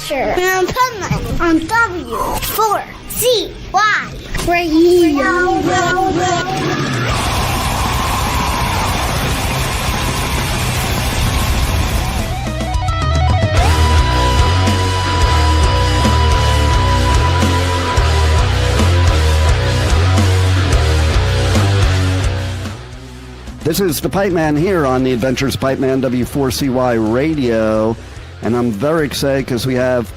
Asher and Penland on W4CY Radio. This is the Pipeman here on the Adventures Pipeman W4CY Radio, and I'm very excited because we have,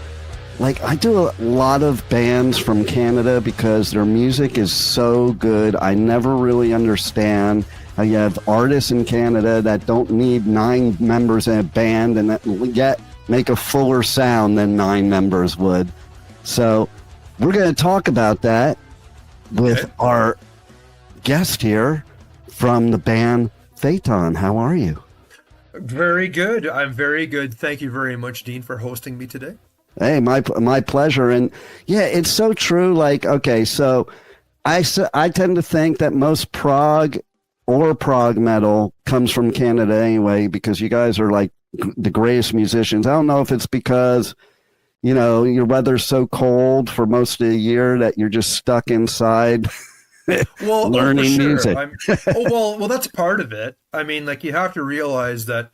I do a lot of bands from Canada because their music is so good. I never really understand how you have artists in Canada that don't need 9 members in a band and that yet make a fuller sound than 9 members would. So we're going to talk about that with our guest here from the band Phaeton. How are you? Very good. I'm very good. Thank you very much, Dean, for hosting me today. Hey, my pleasure. And yeah, it's so true. So I tend to think that most prog or Prog-Metal comes from Canada anyway, because you guys are like the greatest musicians. I don't know if it's because, your weather's so cold for most of the year that you're just stuck inside. Learning music. well, that's part of it. I mean, you have to realize that,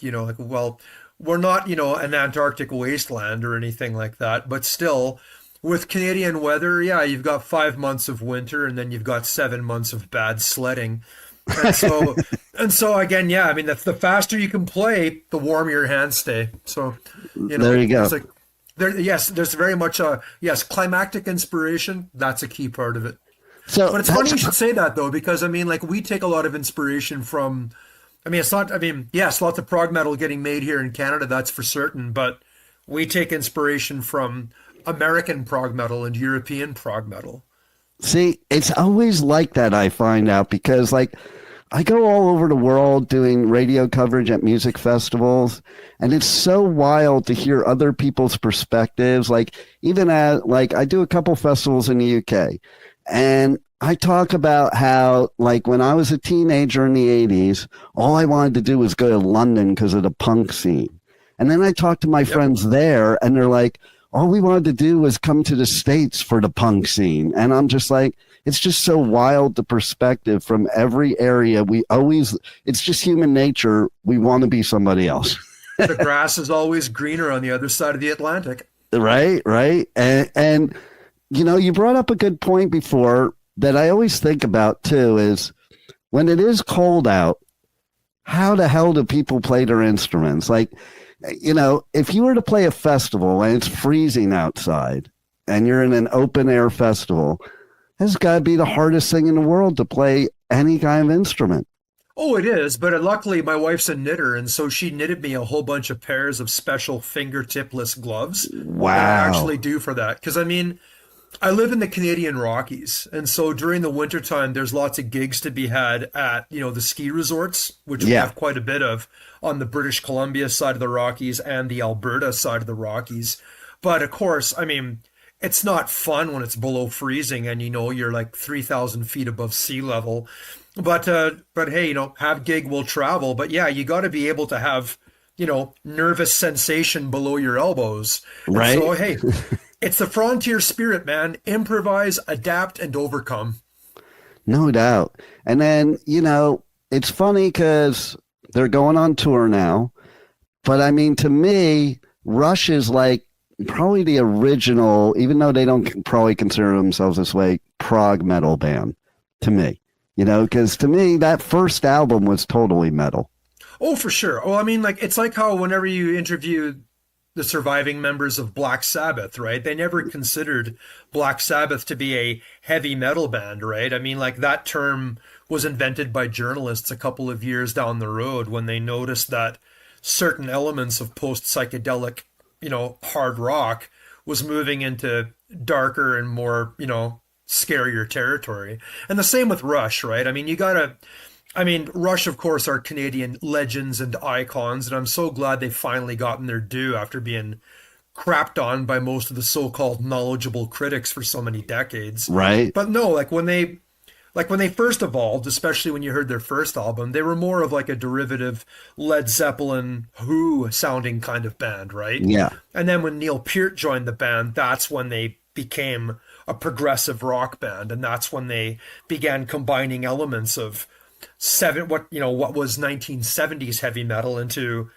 we're not, an Antarctic wasteland or anything like that, but still with Canadian weather, you've got 5 months of winter and then you've got 7 months of bad sledding. And so again, that's the faster you can play, the warmer your hands stay. So, there you go. There's very much climactic inspiration. That's a key part of it. But it's funny you should say that, though, because, we take a lot of inspiration from, lots of prog metal getting made here in Canada, that's for certain, but we take inspiration from American prog metal and European prog metal. See, it's always like that, I find out, because, I go all over the world doing radio coverage at music festivals, and it's so wild to hear other people's perspectives. Even at, I do a couple festivals in the UK. And I talk about how, when I was a teenager in the 80s, all I wanted to do was go to London because of the punk scene. And then I talked to my friends there, and they're like, all we wanted to do was come to the States for the punk scene. And I'm just like, it's just so wild, the perspective from every area. It's just human nature. We want to be somebody else. The grass is always greener on the other side of the Atlantic. Right. And you brought up a good point before that I always think about, too, is when it is cold out, how the hell do people play their instruments? If you were to play a festival and it's freezing outside and you're in an open air festival, it's got to be the hardest thing in the world to play any kind of instrument. Oh, it is. But luckily, my wife's a knitter, and so she knitted me a whole bunch of pairs of special fingertipless gloves. Wow. That I actually do for that. Because, I live in the Canadian Rockies, and so during the wintertime, there's lots of gigs to be had at, the ski resorts, which we have quite a bit of on the British Columbia side of the Rockies and the Alberta side of the Rockies. But of course, it's not fun when it's below freezing and, you're 3,000 feet above sea level. But hey, have gig will travel. But yeah, you got to be able to have, nervous sensation below your elbows. Right. And so, hey, it's the frontier spirit, man. Improvise, adapt, and overcome. No doubt. And then, it's funny because they're going on tour now. But to me, Rush is probably the original, even though they don't probably consider themselves this way, prog metal band to me. Because to me, that first album was totally metal. Oh, for sure. Well, it's like how whenever you interview the surviving members of Black Sabbath, right? They never considered Black Sabbath to be a heavy metal band, right? That term was invented by journalists a couple of years down the road when they noticed that certain elements of post-psychedelic, hard rock was moving into darker and more, scarier territory. And the same with Rush, right? Rush, of course, are Canadian legends and icons, and I'm so glad they've finally gotten their due after being crapped on by most of the so-called knowledgeable critics for so many decades. Right. But no, when they like when they first evolved, especially when you heard their first album, they were more of like a derivative Led Zeppelin, Who sounding kind of band, right? Yeah. And then when Neil Peart joined the band, that's when they became a progressive rock band, and that's when they began combining elements of what was 1970s heavy metal into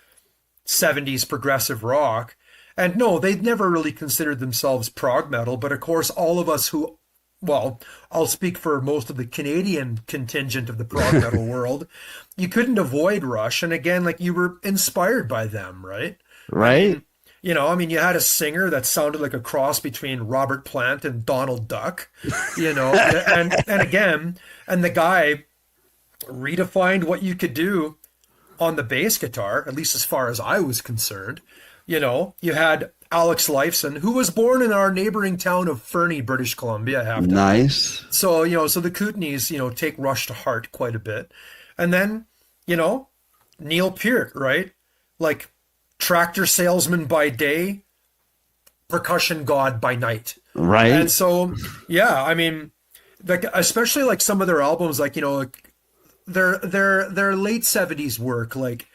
70s progressive rock. And no, they'd never really considered themselves prog metal, but of course all of us who, well, I'll speak for most of the Canadian contingent of the prog metal world, you couldn't avoid Rush, and again, like, you were inspired by them, right? Right. You had a singer that sounded like a cross between Robert Plant and Donald Duck, and again, and the guy redefined what you could do on the bass guitar, at least as far as I was concerned. You had Alex Lifeson, who was born in our neighboring town of Fernie, British Columbia, I have to Nice. add. So the Kootenays, take Rush to heart quite a bit. And then, Neil Peart, right? Like, tractor salesman by day, percussion god by night. Right. And so, yeah, I mean, like, especially like some of their albums, like, their late 70s work, like,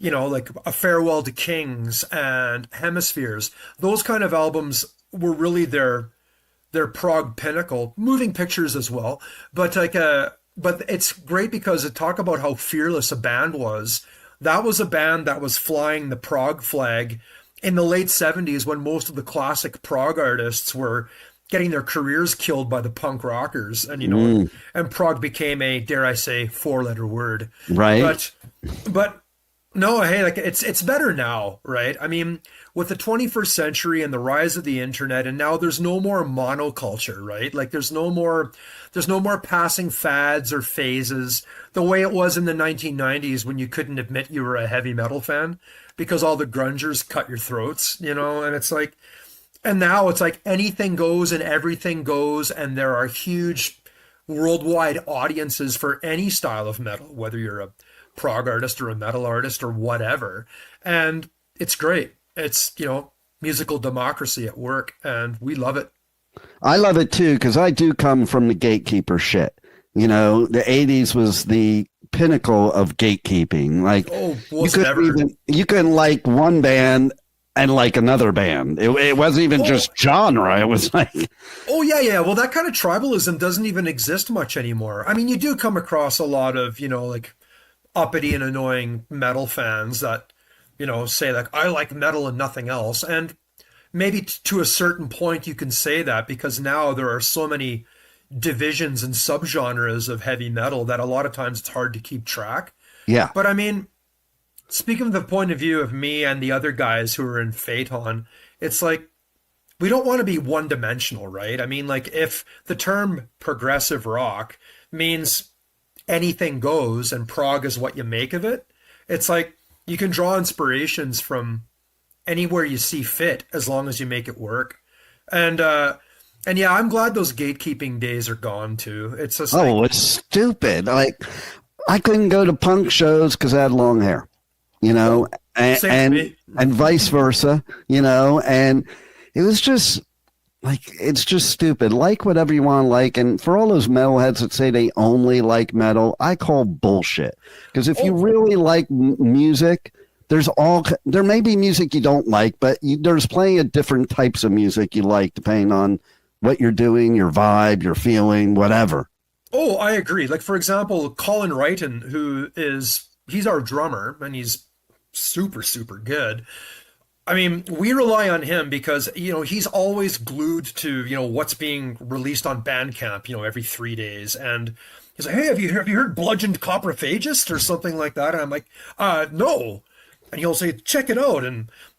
like A Farewell to Kings and Hemispheres, those kind of albums were really their prog pinnacle. Moving Pictures as well, but but it's great because it talk about how fearless a band was. That was a band that was flying the prog flag in the late 70s, when most of the classic prog artists were getting their careers killed by the punk rockers, and and prog became a, dare I say, 4-letter word. Right. But no, hey, like, it's better now, right? I mean, with the 21st century and the rise of the internet, and now there's no more monoculture, right? Like, there's no more passing fads or phases the way it was in the 1990s, when you couldn't admit you were a heavy metal fan because all the grungers cut your throats, and it's like, and now it's like anything goes and everything goes, and there are huge worldwide audiences for any style of metal, whether you're a prog artist or a metal artist or whatever. And it's great. It's, musical democracy at work, and we love it. I love it too, because I do come from the gatekeeper shit. The 80s was the pinnacle of gatekeeping. Like, you couldn't like one band and like another band. It wasn't even just genre. It was like, oh yeah. Well, that kind of tribalism doesn't even exist much anymore. I mean, you do come across a lot of, like, uppity and annoying metal fans that, say like, I like metal and nothing else. And maybe to a certain point you can say that, because now there are so many divisions and subgenres of heavy metal that a lot of times it's hard to keep track. Yeah. But I mean, speaking from the point of view of me and the other guys who are in Phaeton, it's like, we don't want to be one-dimensional, right? I mean, like, if the term progressive rock means anything goes and prog is what you make of it, it's like, you can draw inspirations from anywhere you see fit, as long as you make it work. And yeah, I'm glad those gatekeeping days are gone too. It's just it's stupid. Like, I couldn't go to punk shows because I had long hair, and vice versa, and it was just like, it's just stupid. Like whatever you want to like. And for all those metalheads that say they only like metal, I call bullshit. Because if you really like music, there may be music you don't like, but there's plenty of different types of music you like, depending on what you're doing, your vibe, your feeling, whatever. Oh, I agree. Like, for example, Colin Wrighton, he's our drummer, and he's super, super good. I mean, we rely on him because, he's always glued to, what's being released on Bandcamp, every 3 days. And he's like, hey, have you heard Bludgeoned Coprophagist or something like that? And I'm like, no. And he'll say, check it out.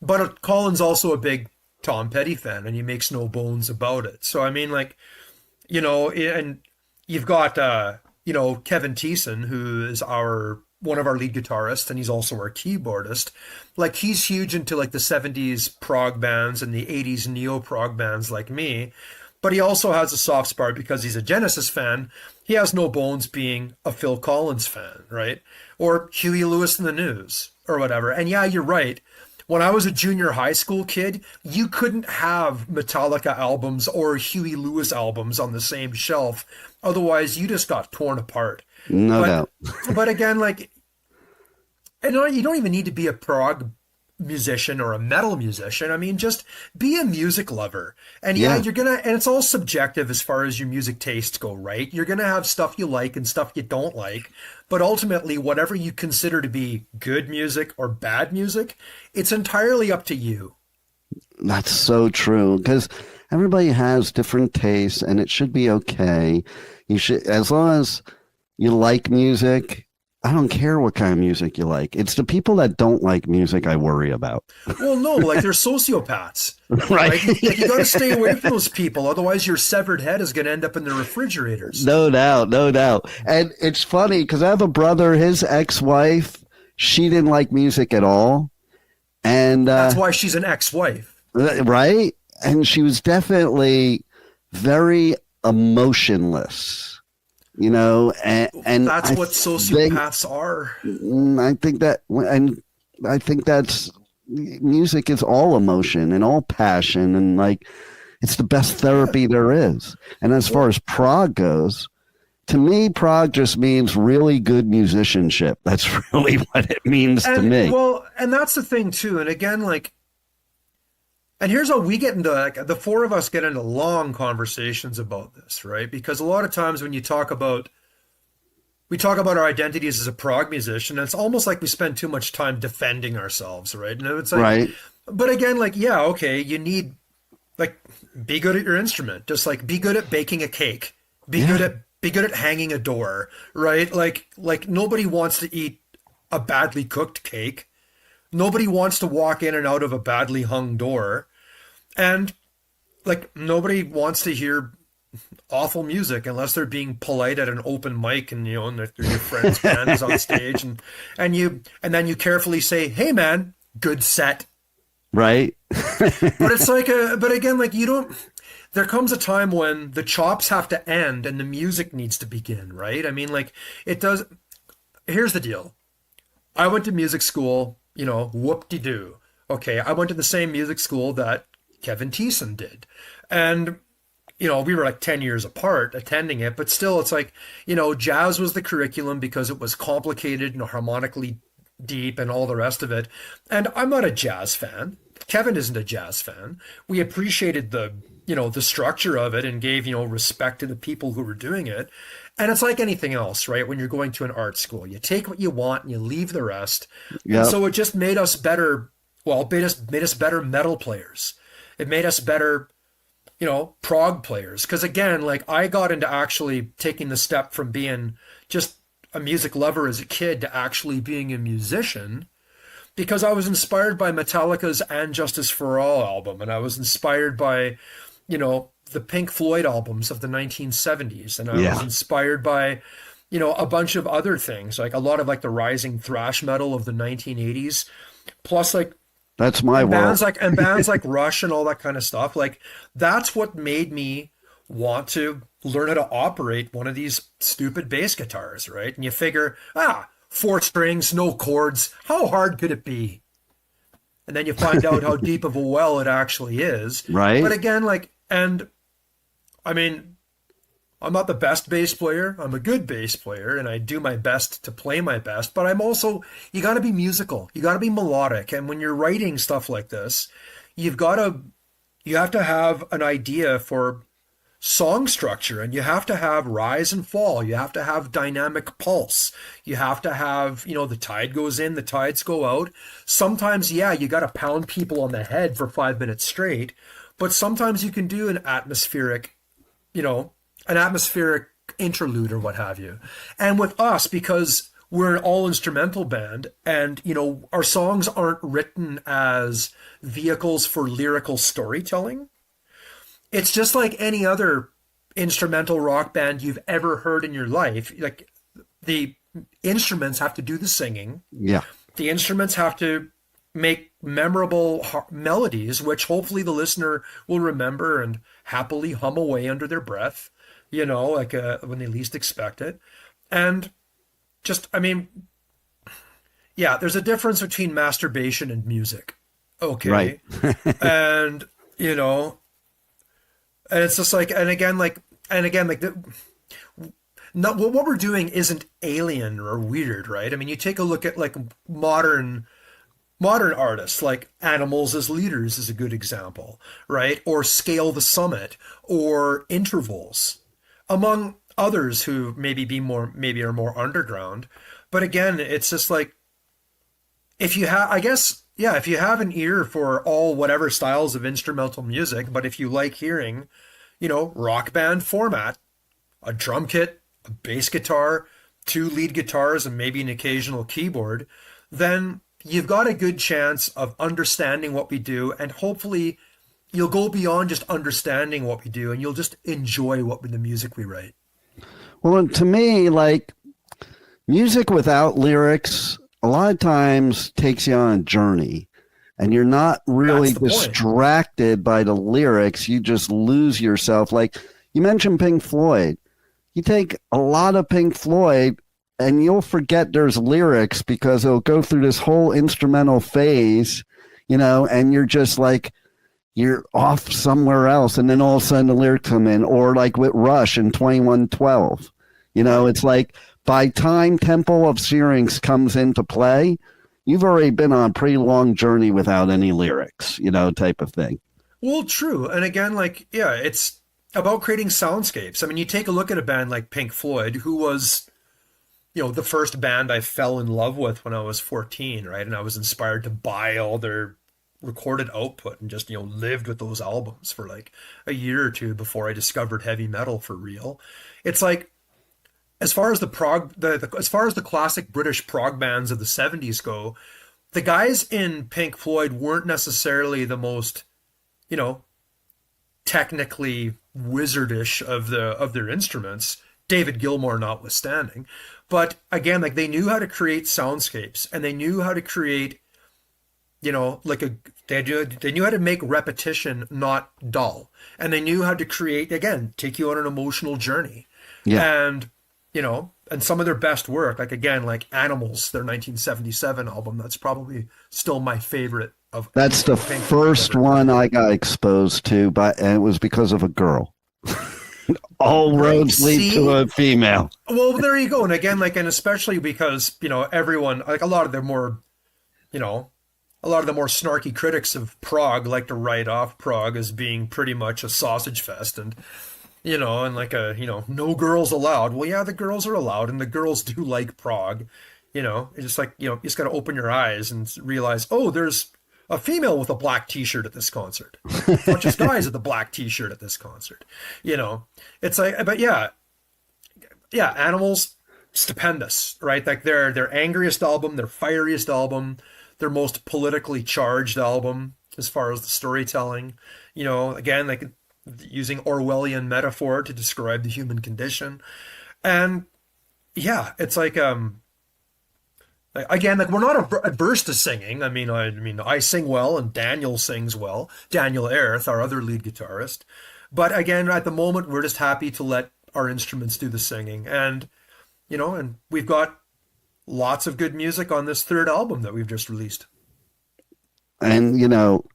But Colin's also a big Tom Petty fan, and he makes no bones about it. So, I mean, like, and you've got, Kevin Thiessen, who is one of our lead guitarists, and he's also our keyboardist. Like, he's huge into like the 70s prog bands and the 80s neo prog bands like me, but he also has a soft spot because he's a Genesis fan. He has no bones being a Phil Collins fan, right? Or Huey Lewis and the News or whatever. And yeah, you're right. When I was a junior high school kid, you couldn't have Metallica albums or Huey Lewis albums on the same shelf Otherwise, you just got torn apart. No doubt. But again, like, and you don't even need to be a prog musician or a metal musician. I mean, just be a music lover. And Yeah. you're gonna, and it's all subjective as far as your music tastes go, right? You're gonna have stuff you like and stuff you don't like. But ultimately, whatever you consider to be good music or bad music, it's entirely up to you. That's so true, because everybody has different tastes, and it should be okay. You should, as long as you like music. I don't care what kind of music you like. It's the people that don't like music I worry about. Well, no, like they're sociopaths. Right. Like, you got to stay away from those people. Otherwise, your severed head is going to end up in the refrigerators. No doubt, no doubt. And it's funny because I have a brother, his ex-wife, she didn't like music at all. And that's why she's an ex-wife. Right? And she was definitely very emotionless. You know, and that's what sociopaths are. I think that's music is all emotion and all passion, and like it's the best therapy there is. And as far as prog goes, to me, prog just means really good musicianship. That's really what it means to me. Well, and that's the thing too. And again, like, and here's how we get into, like, the four of us get into long conversations about this, right? Because a lot of times when we talk about our identities as a prog musician, and it's almost like we spend too much time defending ourselves, right? And it's like, right. But again, like, yeah, okay, you need, like, be good at your instrument. Just like be good at baking a cake. Be good at hanging a door, right? Like nobody wants to eat a badly cooked cake. Nobody wants to walk in and out of a badly hung door. And like nobody wants to hear awful music unless they're being polite at an open mic and and your friend's band is on stage and then you carefully say, "Hey man, good set." Right. But it's like but again, like there comes a time when the chops have to end and the music needs to begin, right? I mean, like it does. Here's the deal. I went to music school, whoop-de-doo. Okay, I went to the same music school that Kevin Thiessen did. And, we were like 10 years apart attending it, but still it's like, jazz was the curriculum because it was complicated and harmonically deep and all the rest of it. And I'm not a jazz fan. Kevin isn't a jazz fan. We appreciated the structure of it and gave, respect to the people who were doing it. And it's like anything else, right? When you're going to an art school, you take what you want and you leave the rest. Yep. And so it just made us better. Well, it made us better metal players. It made us better, prog players. Because again, like I got into actually taking the step from being just a music lover as a kid to actually being a musician because I was inspired by Metallica's And Justice for All album. And I was inspired by, the Pink Floyd albums of the 1970s. And I was inspired by, a bunch of other things, like a lot of like the rising thrash metal of the 1980s, plus like that's my bands world. bands like Rush and all that kind of stuff. Like that's what made me want to learn how to operate one of these stupid bass guitars, right? And you figure, 4 strings, no chords, how hard could it be? And then you find out how deep of a well it actually is. Right. But again, like, and I mean, I'm not the best bass player. I'm a good bass player and I do my best to play my best, but I'm also, you got to be musical. You got to be melodic. And when you're writing stuff like this, you have to have an idea for song structure and you have to have rise and fall. You have to have dynamic pulse. You have to have, the tide goes in, the tides go out. Sometimes, you got to pound people on the head for 5 minutes straight, but sometimes you can do an atmospheric interlude or what have you. And with us, because we're an all instrumental band and, our songs aren't written as vehicles for lyrical storytelling. It's just like any other instrumental rock band you've ever heard in your life. Like the instruments have to do the singing. Yeah. The instruments have to make memorable melodies, which hopefully the listener will remember and happily hum away under their breath, when they least expect it. And just, there's a difference between masturbation and music. Okay. Right. And, and it's just like, not what we're doing isn't alien or weird, right? I mean, you take a look at like modern artists like Animals as Leaders is a good example, right? Or Scale the Summit or Intervals, among others who maybe are more underground. But again, it's just like if you have, I guess, yeah, if you have an ear for all whatever styles of instrumental music, but if you like hearing, rock band format, a drum kit, a bass guitar, two lead guitars, and maybe an occasional keyboard, then you've got a good chance of understanding what we do, and hopefully you'll go beyond just understanding what we do, and you'll just enjoy the music we write. Well, and to me, like, music without lyrics a lot of times takes you on a journey, and you're not really distracted by the lyrics. You just lose yourself. Like you mentioned Pink Floyd. You take a lot of Pink Floyd and you'll forget there's lyrics because it'll go through this whole instrumental phase, and you're just like, you're off somewhere else. And then all of a sudden the lyrics come in, or like with Rush in 2112, it's like by time Temple of Syrinx comes into play, you've already been on a pretty long journey without any lyrics, type of thing. Well, true. And again, like, yeah, it's about creating soundscapes. I mean, you take a look at a band like Pink Floyd, who was, the first band I fell in love with when I was 14, right? And I was inspired to buy all their recorded output and just, lived with those albums for like a year or two before I discovered heavy metal for real. It's like, as far as the classic British prog bands of the 70s go, the guys in Pink Floyd weren't necessarily the most, technically wizardish of their instruments, David Gilmour notwithstanding. But again, like they knew how to create soundscapes, and they knew how to create, they knew how to make repetition not dull, and they knew how to create, again, take you on an emotional journey. Yeah. And and some of their best work, like again, like Animals, their 1977 album, that's probably still my favorite of. That's the first one I got exposed to, and it was because of a girl. All roads lead to a female. Well, there you go. And again, like, and especially because, everyone, like a lot of the more snarky critics of prog like to write off prog as being pretty much a sausage fest and, and like no girls allowed. Well, yeah, the girls are allowed, and the girls do like prog. It's just like, you just got to open your eyes and realize, oh, there's a female with a black t-shirt at this concert. Not just guys with a black t-shirt at this concert. It's like, but yeah, Animals, stupendous, right? Like their angriest album, their fieriest album, their most politically charged album as far as the storytelling, again, like using Orwellian metaphor to describe the human condition. And yeah, it's like, again, like we're not adverse to singing. I mean, I sing well, and Daniel sings well. Daniel Erth, our other lead guitarist. But again, at the moment, we're just happy to let our instruments do the singing. And, and we've got lots of good music on this third album that we've just released. And,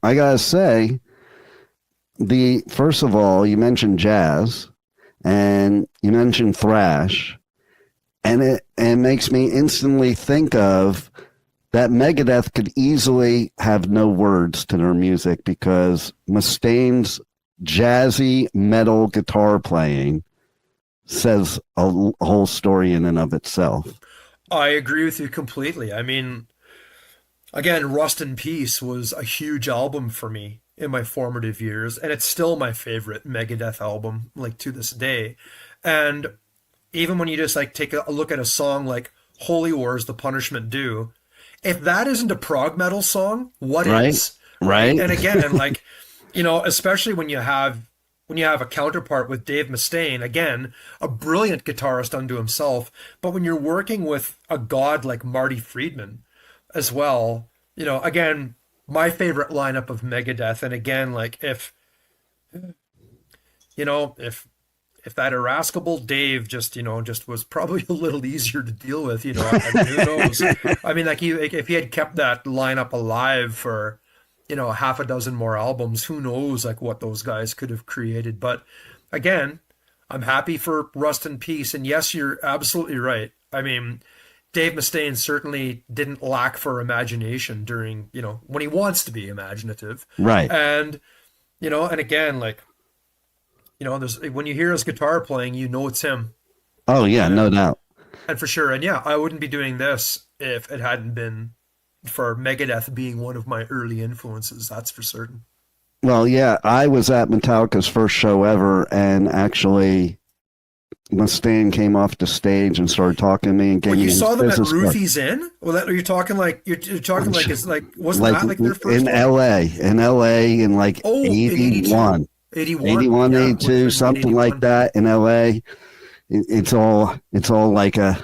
I gotta say, first of all, you mentioned jazz, and you mentioned thrash. And it makes me instantly think of that Megadeth could easily have no words to their music because Mustaine's jazzy metal guitar playing says a whole story in and of itself. I agree with you completely. I mean, again, Rust in Peace was a huge album for me in my formative years, and it's still my favorite Megadeth album, like to this day. And even when you just like take a look at a song like Holy Wars, The Punishment Due, if that isn't a prog metal song, what is? Right. And again, and like, especially when you have a counterpart with Dave Mustaine, again, a brilliant guitarist unto himself, but when you're working with a god like Marty Friedman as well, again, my favorite lineup of Megadeth. And again, like if that irascible Dave just was probably a little easier to deal with, I mean, who knows? I mean, like if he had kept that lineup alive for, half a dozen more albums, who knows like what those guys could have created. But again, I'm happy for Rust in peace. And yes, you're absolutely right. I mean, Dave Mustaine certainly didn't lack for imagination during, when he wants to be imaginative. Right. And, and again, like, there's when you hear his guitar playing, it's him. Oh yeah, no doubt. And for sure. And yeah, I wouldn't be doing this if it hadn't been for Megadeth being one of my early influences. That's for certain. Well, yeah, I was at Metallica's first show ever, and actually Mustaine came off the stage and started talking to me and gave me you his saw them at business card. Ruthie's Inn? Well, you're talking like it's like wasn't that like their first in one? LA in like 81. 81, 82, something 81. Like that in LA. It's all like a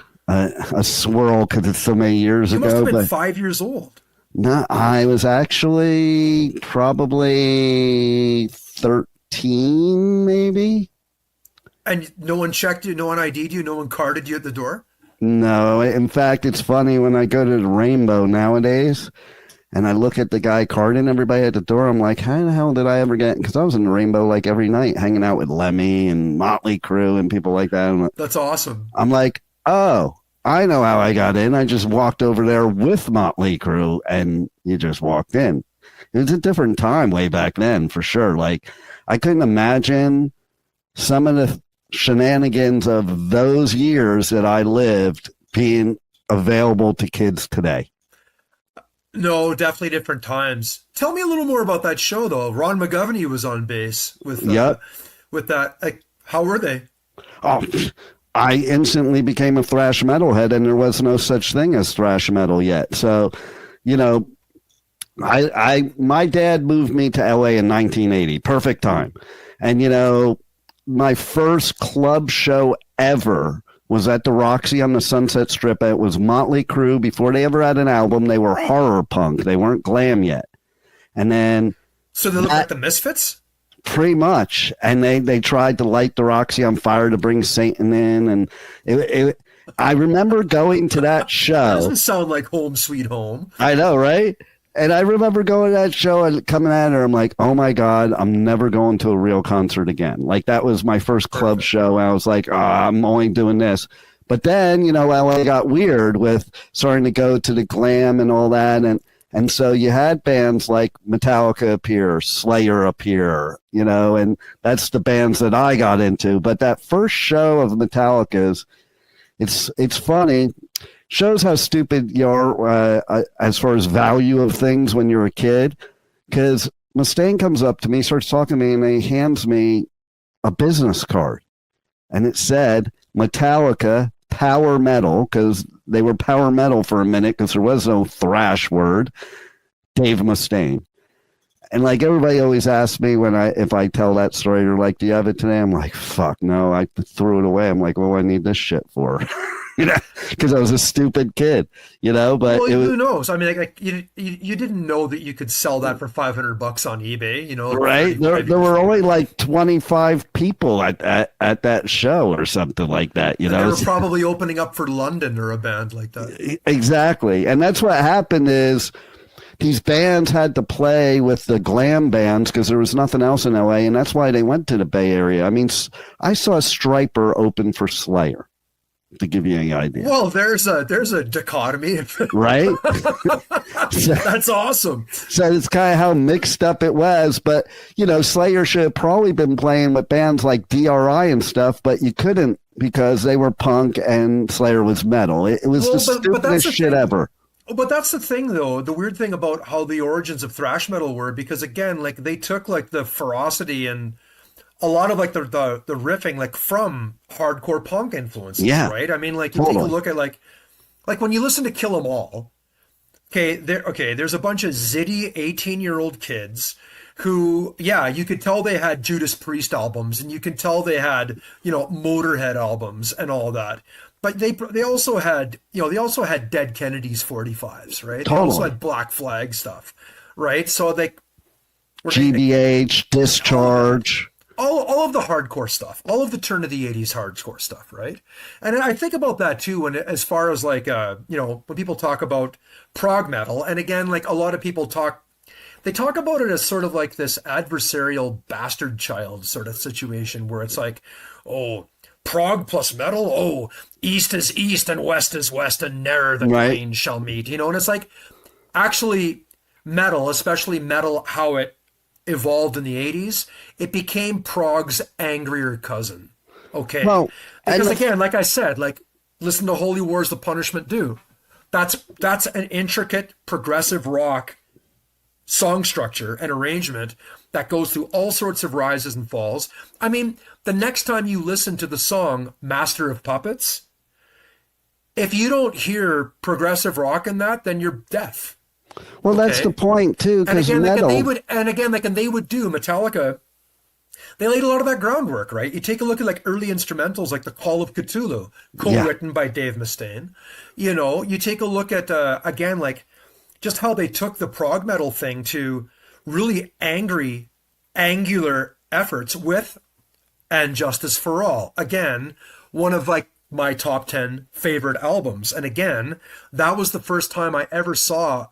swirl because it's so many years ago. You must have been 5 years old. No, I was actually probably 13, maybe. And no one checked you, no one ID'd you, no one carded you at the door? No. In fact, it's funny when I go to the Rainbow nowadays and I look at the guy carding everybody at the door, I'm like, how the hell did I ever get? Because I was in the Rainbow like every night hanging out with Lemmy and Motley Crue and people like that. And that's awesome. I'm like, oh, I know how I got in. I just walked over there with Motley Crue and you just walked in. It was a different time way back then, for sure. Like, I couldn't imagine some of the shenanigans of those years that I lived being available to kids today. No, definitely different times. Tell me a little more about that show, though. Ron McGovney was on bass with that. Like, how were they? Oh, I instantly became a thrash metalhead, and there was no such thing as thrash metal yet. So, my dad moved me to LA in 1980. Perfect time. And, my first club show ever was at the Roxy on the Sunset Strip. It was Motley Crue. Before they ever had an album, they were horror punk. They weren't glam yet. And then... So they looked like the Misfits? Pretty much. And they tried to light the Roxy on fire to bring Satan in. And I remember going to that show. That doesn't sound like Home Sweet Home. I know, right? And I remember going to that show and coming at her. I'm like, oh my God, I'm never going to a real concert again. Like, that was my first club show. And I was like, oh, I'm only doing this. But then, LA got weird with starting to go to the glam and all that. And so you had bands like Metallica appear, Slayer appear, and that's the bands that I got into. But that first show of Metallica's, it's funny. Shows how stupid you are as far as value of things when you're a kid. Because Mustaine comes up to me, starts talking to me, and he hands me a business card. And it said Metallica Power Metal, because they were power metal for a minute because there was no thrash word, Dave Mustaine. And like everybody always asks me if I tell that story, they're like, do you have it today? I'm like, fuck, no, I threw it away. I'm like, what do I need this shit for? Because I was a stupid kid, but well, who knows? I mean, like you didn't know that you could sell that for $500 on eBay, right? There were only like 25 people at that show or something like that, They were probably opening up for London or a band like that. Exactly, and that's what happened is these bands had to play with the glam bands because there was nothing else in LA, and that's why they went to the Bay Area. I mean, I saw Stryper open for Slayer. To give you any idea. Well, there's a dichotomy, right? That's awesome. So it's kind of how mixed up it was, but Slayer should have probably been playing with bands like DRI and stuff, but you couldn't because they were punk and Slayer was metal. It was the stupidest shit ever. But that's the thing, though. The weird thing about how the origins of thrash metal were, because again, like they took like the ferocity and a lot of like the riffing like from hardcore punk influences, right? I mean, like you take a look at like when you listen to Kill 'Em All, there's a bunch of zitty 18-year-old kids who, you could tell they had Judas Priest albums and you could tell they had, Motorhead albums and all that. But they also had, Dead Kennedys 45s, right? Totally. They also had Black Flag stuff, right? So GBH, Discharge. All of the hardcore stuff, all of the turn of the 80s hardcore stuff, right? And I think about that too, when as far as like, when people talk about prog metal, and again, like a lot of people talk, they talk about it as sort of like this adversarial bastard child sort of situation where it's like, oh, prog plus metal, oh, east is east and west is west and ne'er the twain shall meet, you know? And it's like, actually, metal, especially metal, how it evolved in the 80s, it became prog's angrier cousin. Okay. Well, because again, like I said, like, listen to Holy War's The Punishment Due. That's an intricate progressive rock song structure and arrangement that goes through all sorts of rises and falls. I mean, the next time you listen to the song Master of Puppets, if you don't hear progressive rock in that, then you're deaf. Well, okay? That's the point too. And again, metal... they would do Metallica. They laid a lot of that groundwork, right? You take a look at like early instrumentals, like The Call of Cthulhu, co-written by Dave Mustaine. You know, you take a look at again, like just how they took the prog metal thing to really angry, angular efforts with And Justice for All. Again, one of like my top 10 favorite albums. And again, that was the first time I ever saw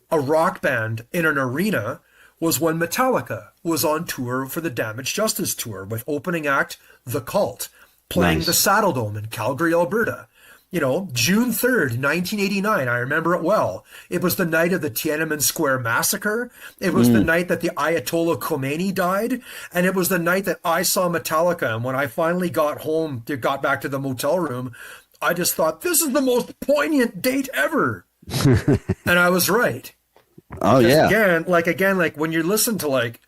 a rock band in an arena, was when Metallica was on tour for the Damaged Justice tour with opening act The Cult, playing the Saddle Dome in Calgary, Alberta. You know, June 3rd, 1989, I remember it well. It was the night of the Tiananmen Square massacre. It was the night that the Ayatollah Khomeini died. And it was the night that I saw Metallica. And when I finally got got back to the motel room, I just thought, this is the most poignant date ever. And I was right. Oh, yeah. Again, like when you listen to like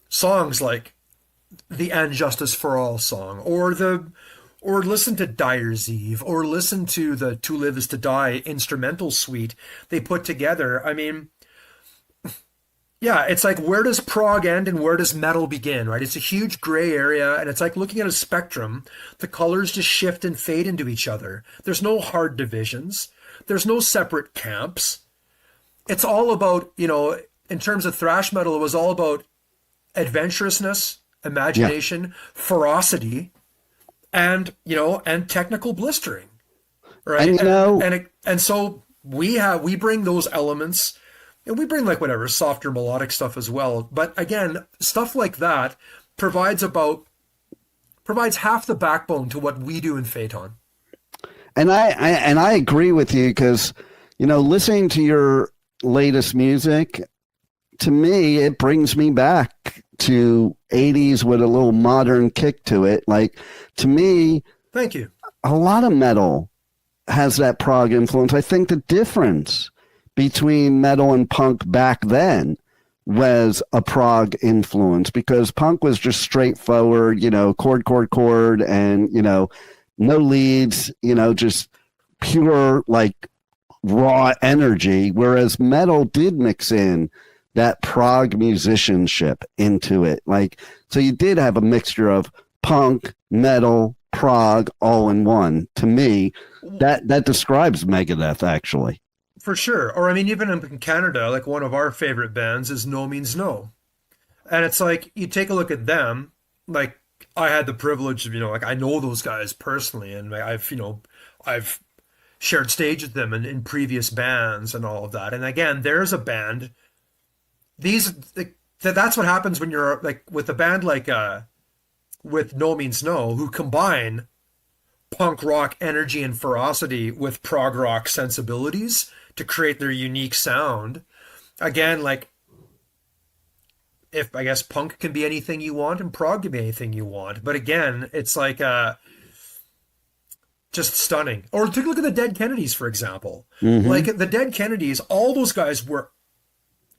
songs like the And Justice for All song, or listen to Dyer's Eve, or listen to the To Live Is to Die instrumental suite they put together. I mean, yeah, it's like, where does prog end and where does metal begin, right? It's a huge gray area, and it's like looking at a spectrum. The colors just shift and fade into each other. There's no hard divisions. There's no separate camps. It's all about, you know, in terms of thrash metal, it was all about adventurousness, imagination, ferocity, and, you know, and technical blistering, right? And, you know, and so we bring those elements, and we bring like whatever softer melodic stuff as well. But again, stuff like that provides half the backbone to what we do in Phaeton. And I agree with you, because, you know, listening to your latest music, to me, it brings me back to 80s with a little modern kick to it. Like, to me, thank you. A lot of metal has that prog influence. I think the difference between metal and punk back then was a prog influence, because punk was just straightforward, you know, chord, and, you know, no leads, you know, just pure, like, raw energy, whereas metal did mix in that prog musicianship into it. Like, so you did have a mixture of punk, metal, prog, all in one. To me, that describes Megadeth, actually. For sure. Or, I mean, even in Canada, like, one of our favorite bands is No Means No. And it's like, you take a look at them, like, I had the privilege of, you know, like, I know those guys personally, and I've shared stage with them in previous bands and all of that. And again, there's a band. That's what happens when you're like with a band like with No Means No, who combine punk rock energy and ferocity with prog rock sensibilities to create their unique sound. Again, like, if I guess punk can be anything you want and prog can be anything you want. But again, it's like just stunning. Or take a look at the Dead Kennedys, for example. Mm-hmm. Like, the Dead Kennedys, all those guys were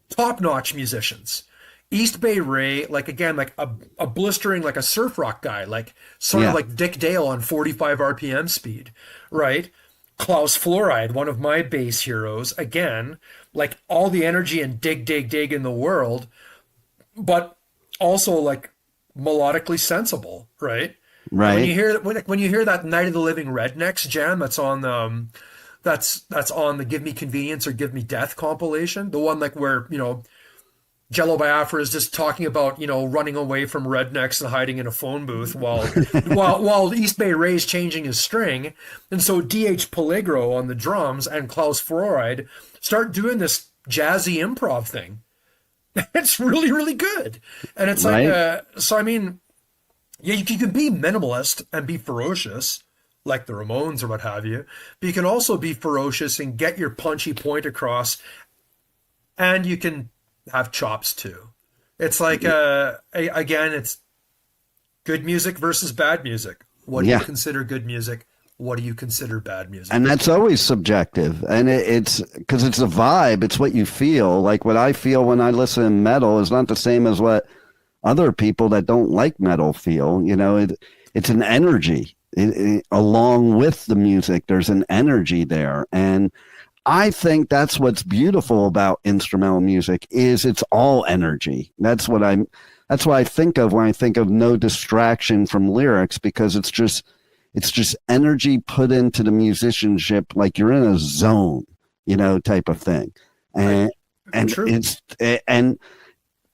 top-notch musicians. East Bay Ray, like, again, like a blistering, like a surf rock guy, like sort of like Dick Dale on 45 RPM speed, right? Klaus Fluoride, one of my bass heroes, again, like all the energy and dig in the world, but also like melodically sensible, right? Right. When you hear that Night of the Living Rednecks jam that's on that's on the Give Me Convenience or Give Me Death compilation, the one like where, you know, Jello Biafra is just talking about, you know, running away from rednecks and hiding in a phone booth while East Bay Ray's changing his string. And so D.H. Peligro on the drums and Klaus Fluoride start doing this jazzy improv thing. It's really, really good. And it's Right. so I mean, yeah, you can be minimalist and be ferocious, like the Ramones or what have you, but you can also be ferocious and get your punchy point across, and you can have chops too. It's like, again, it's good music versus bad music. What do you Yeah. consider good music? What do you consider bad music? And that's always subjective. And it's because it's a vibe. It's what you feel. Like what I feel when I listen to metal is not the same as what other people that don't like metal feel. It's an energy. Along with the music, there's an energy there. And I think that's what's beautiful about instrumental music is it's all energy. That's what I think of when I think of no distraction from lyrics, because it's just energy put into the musicianship, like you're in a zone, type of thing. And True. and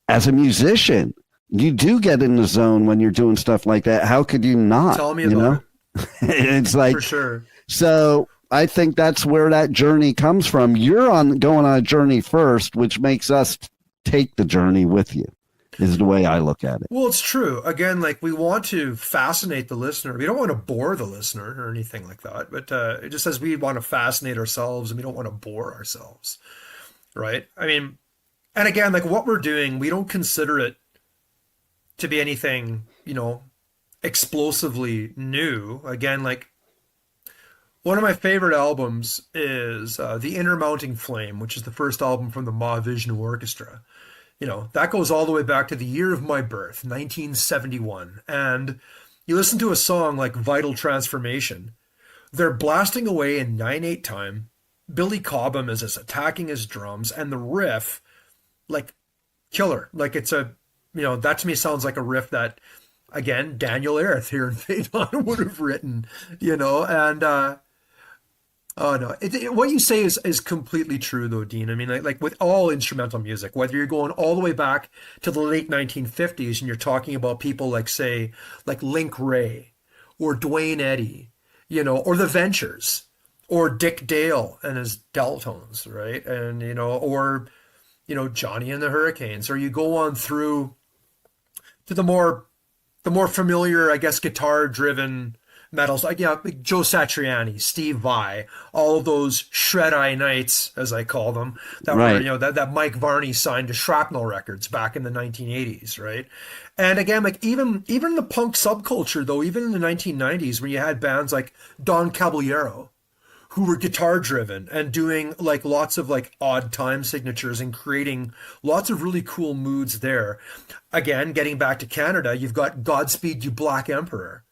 as a musician, you do get in the zone when you're doing stuff like that. How could you not? Tell me about it. It's like, For sure. so I think that's where that journey comes from. You're going on a journey first, which makes us take the journey with you, is the way I look at it. Well, it's true. Again, like we want to fascinate the listener. We don't want to bore the listener or anything like that. But it just says we want to fascinate ourselves and we don't want to bore ourselves. Right? I mean, and again, like what we're doing, we don't consider it to be anything, explosively new. Again, like one of my favorite albums is The Inner Mounting Flame, which is the first album from the Mahavishnu Orchestra. That goes all the way back to the year of my birth, 1971. And you listen to a song like Vital Transformation, they're blasting away in 9/8 time. Billy Cobham is just attacking his drums, and the riff, like, killer. Like, it's that to me sounds like a riff that, again, Daniel Erith here in Phaeton would have written, and oh no! What you say is completely true, though, Dean. I mean, like with all instrumental music, whether you're going all the way back to the late 1950s and you're talking about people like, say, like Link Wray, or Dwayne Eddy, or the Ventures, or Dick Dale and his Deltones, right? And or Johnny and the Hurricanes, or you go on through to the more familiar, I guess, guitar-driven metals, like Joe Satriani, Steve Vai, all of those Shred-Eye Nights, as I call them, that Right. were that Mike Varney signed to Shrapnel Records back in the 1980s, right? And again, like even the punk subculture, though, even in the 1990s, when you had bands like Don Caballero, who were guitar driven and doing like lots of like odd time signatures and creating lots of really cool moods there. Again, getting back to Canada, you've got Godspeed You Black Emperor,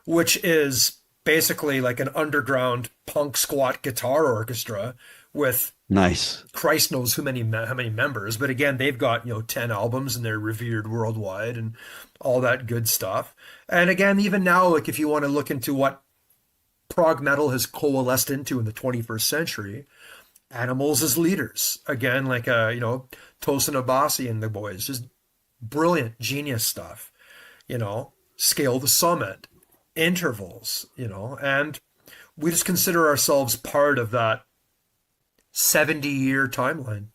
which is basically like an underground punk squat guitar orchestra with Nice. Christ knows how many members. But again, they've got 10 albums and they're revered worldwide and all that good stuff. And again, even now, like if you want to look into what Prog-Metal has coalesced into in the 21st century, Animals as Leaders, again, like Tosin Abasi and the boys, just brilliant, genius stuff. Scale the Summit, Intervals, and we just consider ourselves part of that 70-year timeline.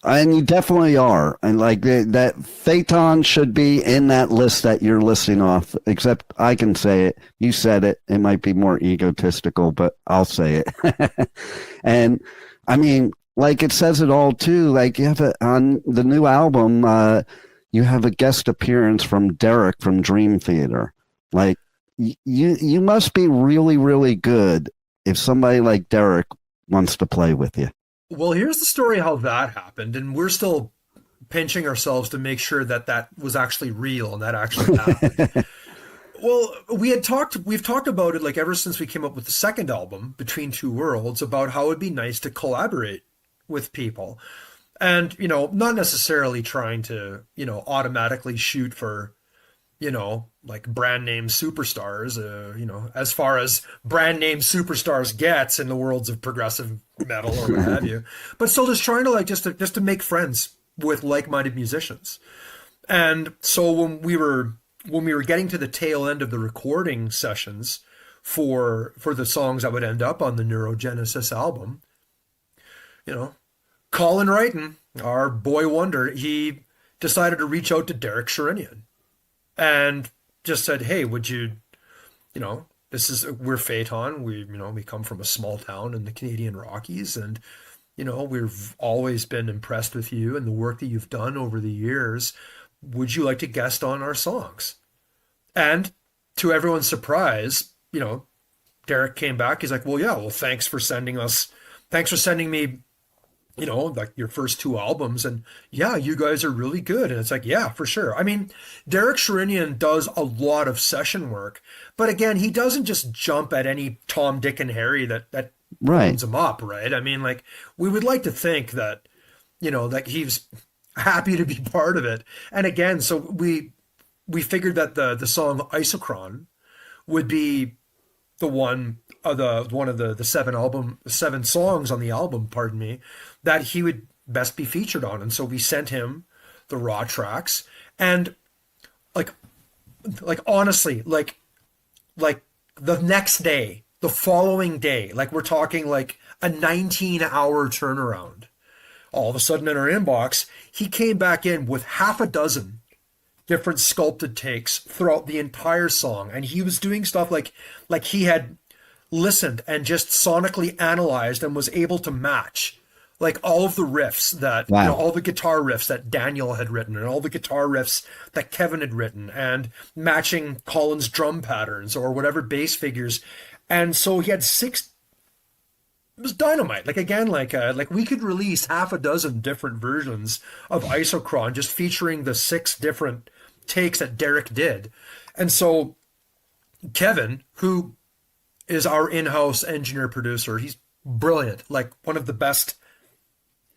And you definitely are. And like that Phaeton should be in that list that you're listing off, except I can say it. You said it. It might be more egotistical, but I'll say it. And I mean, like it says it all too. Like you have on the new album, you have a guest appearance from Derek from Dream Theater. Like you must be really, really good if somebody like Derek wants to play with you. Well, here's the story how that happened, and we're still pinching ourselves to make sure that was actually real and that actually happened. Well, we've talked about it like ever since we came up with the second album, Between Two Worlds, about how it'd be nice to collaborate with people. And, not necessarily trying to, automatically shoot for, like brand name superstars, as far as brand name superstars gets in the worlds of progressive metal or what have you, but still just trying to like, just to make friends with like-minded musicians. And so when we were getting to the tail end of the recording sessions for the songs that would end up on the Neurogenesis album, Colin Wrighton, our boy wonder, he decided to reach out to Derek Sherinian and just said, hey, would you, we're Phaeton. We come from a small town in the Canadian Rockies, and, we've always been impressed with you and the work that you've done over the years. Would you like to guest on our songs? And to everyone's surprise, Derek came back. He's like, well, yeah, well, thanks for sending me, like your first 2 albums. And yeah, you guys are really good. And it's like, yeah, for sure. I mean, Derek Sherinian does a lot of session work, but again, he doesn't just jump at any Tom, Dick, and Harry that phones him up, right? I mean, like, we would like to think that, that he's happy to be part of it. And again, so we figured that the song Isochron would be one of the 7 songs on the album, pardon me, that he would best be featured on. And so we sent him the raw tracks, and like honestly, like the next day, the following day, like we're talking like a 19-hour turnaround. All of a sudden in our inbox, he came back in with half a dozen different sculpted takes throughout the entire song. And he was doing stuff like he had listened and just sonically analyzed and was able to match like all of the riffs that, all the guitar riffs that Daniel had written and all the guitar riffs that Kevin had written, and matching Colin's drum patterns or whatever bass figures. And so he had 6. It was dynamite. Like, again, like we could release half a dozen different versions of Isochron just featuring the 6 different takes that Derek did. And so Kevin, who is our in-house engineer producer, he's brilliant, like one of the best,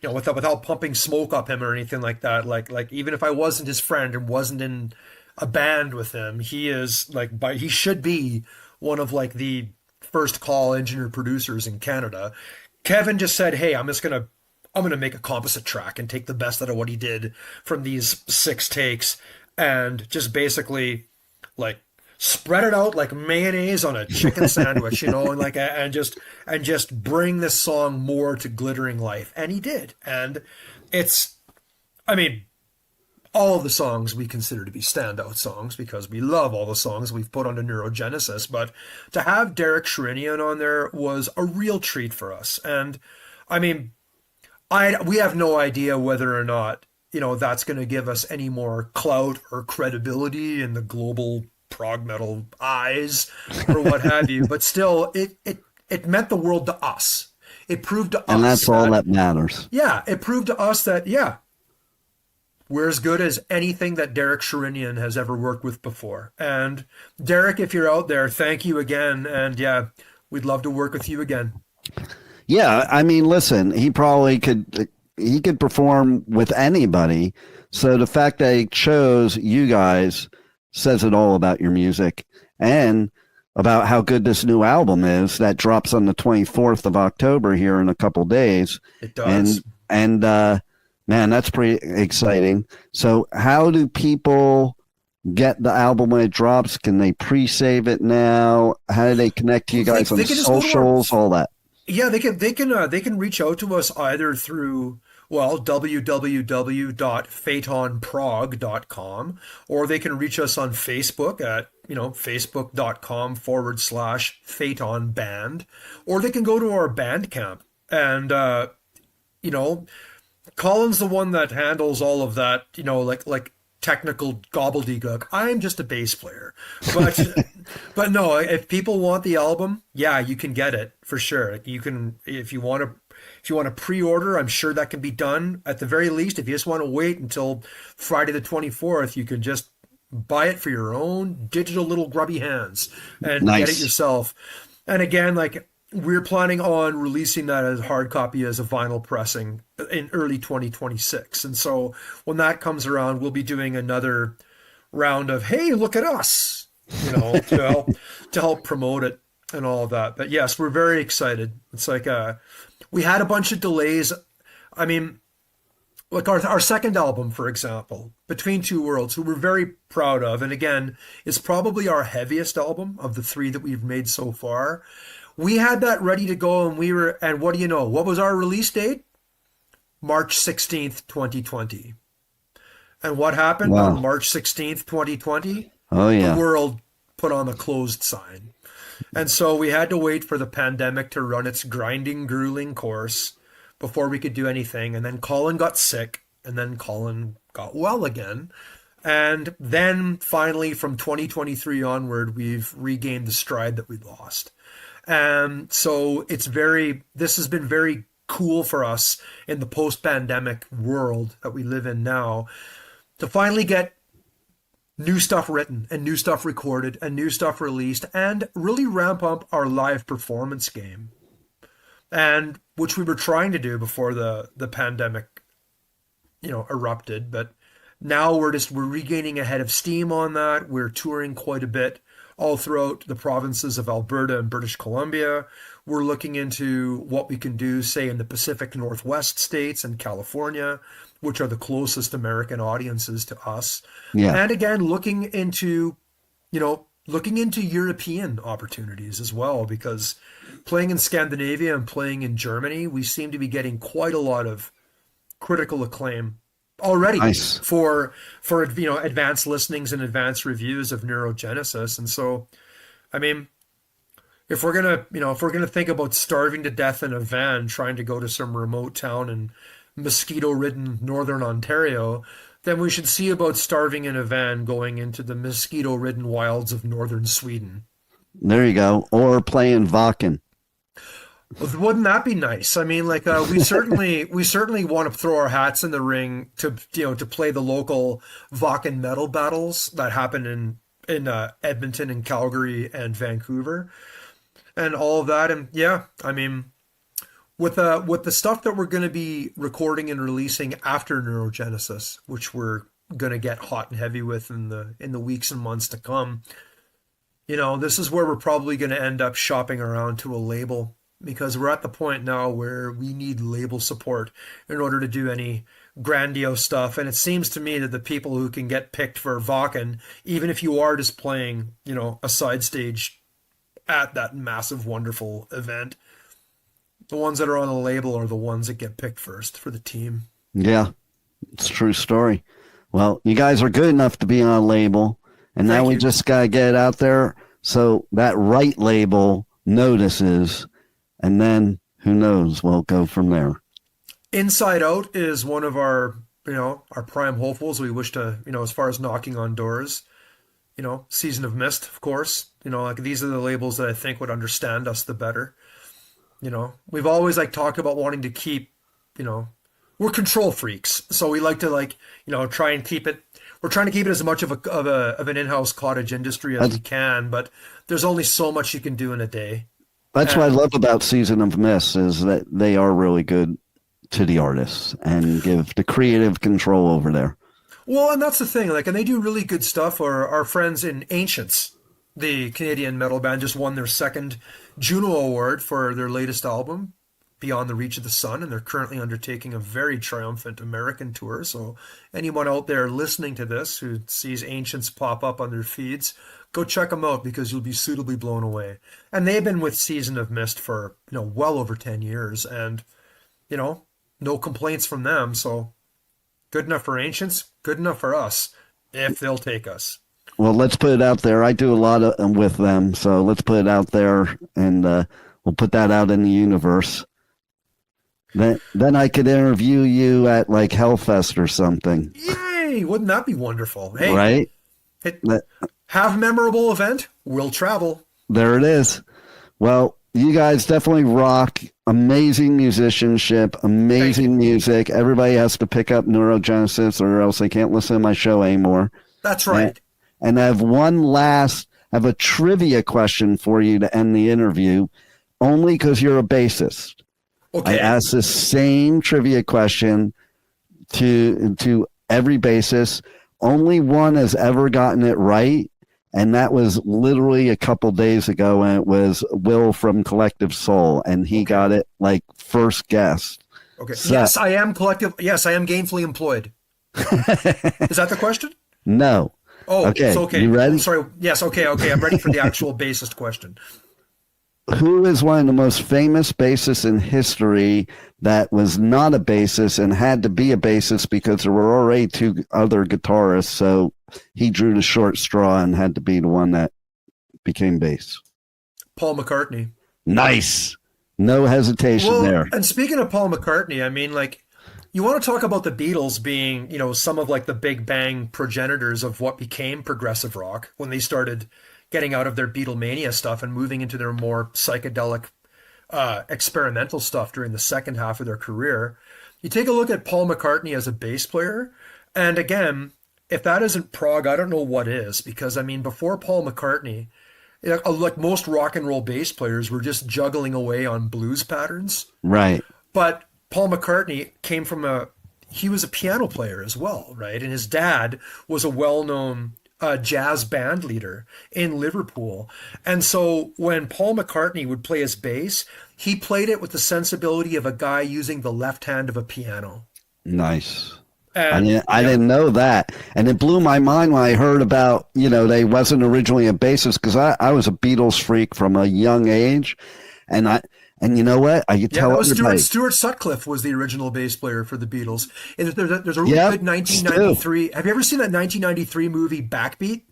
without pumping smoke up him or anything like that. Like even if I wasn't his friend and wasn't in a band with him, he is he should be one of like the first call engineer producers in Canada. Kevin just said, hey, I'm gonna make a composite track and take the best out of what he did from these 6 takes and just basically like spread it out like mayonnaise on a chicken sandwich, and just bring this song more to glittering life. And he did. And all of the songs we consider to be standout songs because we love all the songs we've put onto Neurogenesis, but to have Derek Sherinian on there was a real treat for us. And we have no idea whether or not, that's going to give us any more clout or credibility in the global prog-metal eyes or what have you, but still it meant the world to us. It proved to us. And that's all that matters. Yeah. It proved to us that, we're as good as anything that Derek Sherinian has ever worked with before. And Derek, if you're out there, thank you again. And we'd love to work with you again. Yeah. Listen, he could perform with anybody. So the fact that he chose you guys says it all about your music and about how good this new album is that drops on the 24th of October here in a couple days. It does. And man, that's pretty exciting. So how do people get the album when it drops? Can they pre-save it now? How do they connect to you guys on socials, all that? Yeah, they can reach out to us either through www.phaetonprog.com, or they can reach us on Facebook at facebook.com/Phaeton Band, or they can go to our Bandcamp. And Colin's the one that handles all of that, like technical gobbledygook. I'm just a bass player, but no, if people want the album, you can get it for sure. You can, if you want to pre-order, I'm sure that can be done. At the very least, if you just want to wait until Friday the 24th, you can just buy it for your own digital little grubby hands and get it yourself. And again, we're planning on releasing that as hard copy as a vinyl pressing in early 2026. And so when that comes around, we'll be doing another round of, hey, look at us, to help promote it and all of that. But yes, we're very excited. It's like we had a bunch of delays. Like our second album, for example, Between Two Worlds, who we're very proud of, and again, is probably our heaviest album of the 3 that we've made so far. We had that ready to go, and what do you know? What was our release date? March 16th, 2020. And what happened Wow. on March 16th, 2020? Oh, yeah. The world put on the closed sign. And so we had to wait for the pandemic to run its grinding, grueling course before we could do anything. And then Colin got sick, and then Colin got well again. And then finally, from 2023 onward, we've regained the stride that we lost. And so this has been very cool for us in the post-pandemic world that we live in now to finally get new stuff written and new stuff recorded and new stuff released and really ramp up our live performance game. And which we were trying to do before the pandemic, erupted, but now we're regaining a head of steam on that. We're touring quite a bit all throughout the provinces of Alberta and British Columbia. We're looking into what we can do, say, in the Pacific Northwest states and California, which are the closest American audiences to us. Yeah. And again, looking into European opportunities as well, because playing in Scandinavia and playing in Germany, we seem to be getting quite a lot of critical acclaim already. Nice. for advanced listenings and advanced reviews of Neurogenesis. And so, I mean, if we're gonna think about starving to death in a van trying to go to some remote town in mosquito-ridden northern Ontario, then we should see about starving in a van going into the mosquito-ridden wilds of northern Sweden. There you go. Or playing Vakken. Wouldn't that be nice? I mean, like we certainly want to throw our hats in the ring to play the local Vakken metal battles that happen in Edmonton and Calgary and Vancouver, and all of that. And yeah, I mean, with the stuff that we're going to be recording and releasing after Neurogenesis, which we're going to get hot and heavy with in the weeks and months to come, this is where we're probably going to end up shopping around to a label. Because we're at the point now where we need label support in order to do any grandiose stuff. And it seems to me that the people who can get picked for Vakken, even if you are just playing, a side stage at that massive, wonderful event, the ones that are on the label are the ones that get picked first for the team. Yeah, it's a true story. Well, you guys are good enough to be on a label. And now we just got to get it out there so that right label notices. And then, who knows, we'll go from there. Inside Out is one of our prime hopefuls. We wish to, as far as knocking on doors, Season of Mist, of course. These are the labels that I think would understand us the better. We've always talked about wanting to keep, we're control freaks. So we like to try and keep it. We're trying to keep it as much of an in-house cottage industry as we can, but there's only so much you can do in a day. That's what I love about Season of Mist is that they are really good to the artists and give the creative control over there. Well, and that's the thing. And they do really good stuff. Our friends in Anciients, the Canadian metal band, just won their second Juno Award for their latest album, Beyond the Reach of the Sun, and they're currently undertaking a very triumphant American tour. So anyone out there listening to this who sees Anciients pop up on their feeds, go check them out because you'll be suitably blown away. And they've been with Season of Mist for, well over 10 years and, no complaints from them. So good enough for Anciients, good enough for us, if they'll take us. Well, let's put it out there. I do a lot with them, so let's put it out there and we'll put that out in the universe. Then I could interview you at Hellfest or something. Yay! Wouldn't that be wonderful? Hey, right? Have a memorable event. We'll travel. There it is. Well, you guys definitely rock. Amazing musicianship, amazing music. Everybody has to pick up Neurogenesis or else they can't listen to my show anymore. That's right. And I have a trivia question for you to end the interview, only because you're a bassist. Okay. I asked the same trivia question to every bassist. Only one has ever gotten it right, and that was literally a couple days ago, and it was Will from Collective Soul, and he got it first guess. Okay. So, yes, I am gainfully employed. Is that the question? No. Oh, okay. So, okay. You ready? Sorry. Yes. Okay. I'm ready for the actual bassist question. who is one of the most famous bassists in history that was not a bassist and had to be a bassist because there were already two other guitarists, so he drew the short straw and had to be the one that became bass? Paul McCartney. Nice. No hesitation there. And speaking of Paul McCartney, I mean, like, you want to talk about the Beatles being, you know, some of like the big bang progenitors of what became progressive rock when they started getting out of their Beatlemania stuff and moving into their more psychedelic, experimental stuff during the second half of their career. You take a look at Paul McCartney as a bass player, and again, if that isn't prog, I don't know what is, because I mean, before Paul McCartney, like most rock and roll bass players were just juggling away on blues patterns. Right. But Paul McCartney came from he was a piano player as well, right? And his dad was a well-known jazz band leader in Liverpool. And so when Paul McCartney would play his bass, he played it with the sensibility of a guy using the left hand of a piano. Nice. And I didn't know that. And it blew my mind when I heard about, you know, they wasn't originally a bassist, because I was a Beatles freak from a young age. And you know what? I could tell everybody. Stuart Sutcliffe was the original bass player for the Beatles. There's a really good 1993. Have you ever seen that 1993 movie Backbeat?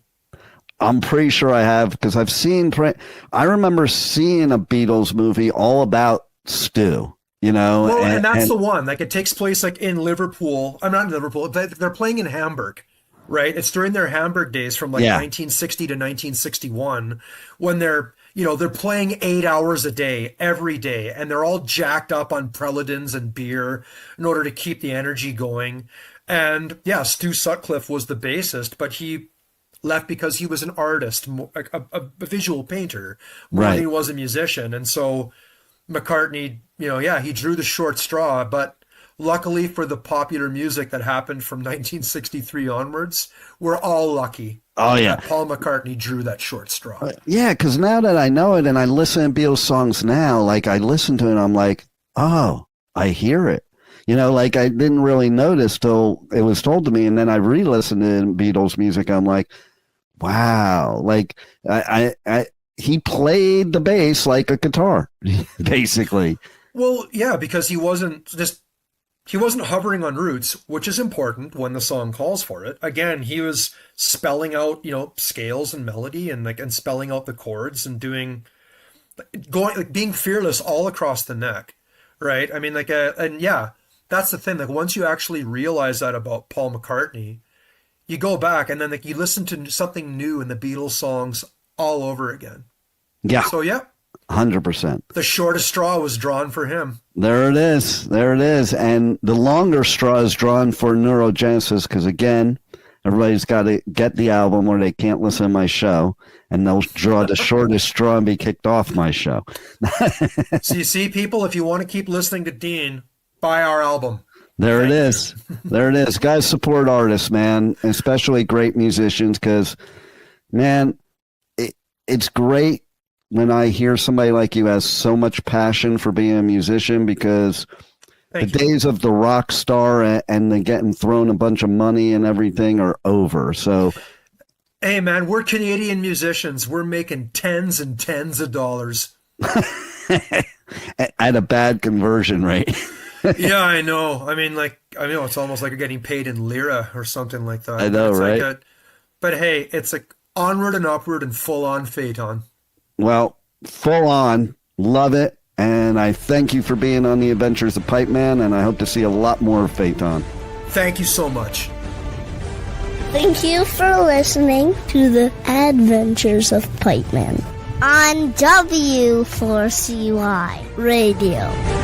I'm pretty sure I have, because I remember seeing a Beatles movie all about Stu. You know, well, and that's the one. Like, it takes place like in Liverpool. I'm not in Liverpool. They're playing in Hamburg, right? It's during their Hamburg days from like 1960 to 1961, when they're playing 8 hours a day, every day, and they're all jacked up on Preladins and beer in order to keep the energy going. And yeah, Stu Sutcliffe was the bassist, but he left because he was an artist, a visual painter, more than he was a musician. And so McCartney, he drew the short straw, but luckily for the popular music that happened from 1963 onwards, we're all lucky. Oh, yeah. Paul McCartney drew that short straw. Yeah, because now that I know it and I listen to Beatles songs now, like I listen to it and I'm like, oh, I hear it. You know, like I didn't really notice till it was told to me, and then I re-listened to Beatles music. I'm like, wow, like he played the bass like a guitar, basically. Well, yeah, because he wasn't hovering on roots, which is important when the song calls for it. Again, he was spelling out, scales and melody and spelling out the chords and being fearless all across the neck, right? I mean, that's the thing. Like, once you actually realize that about Paul McCartney, you go back and then you listen to something new in the Beatles songs all over again. Yeah. So, yeah. 100%. The shortest straw was drawn for him. There it is. And the longer straw is drawn for Neurogenesis, because, again, everybody's got to get the album or they can't listen to my show, and they'll draw the shortest straw and be kicked off my show. So you see, people, if you want to keep listening to Dean, buy our album. There it is. Guys, support artists, man, especially great musicians, because, man, it's great when I hear somebody like you has so much passion for being a musician, because days of the rock star and the getting thrown a bunch of money and everything are over. So, hey, man, we're Canadian musicians. We're making tens and tens of dollars at a bad conversion rate. Yeah, I know. I mean, it's almost like you're getting paid in lira or something like that. I know, right? But hey, it's like onward and upward and full on Phaeton. Well, full on. Love it. And I thank you for being on the Adventures of Pipeman, and I hope to see a lot more of Phaeton. Thank you so much. Thank you for listening to the Adventures of Pipeman on W4CY Radio.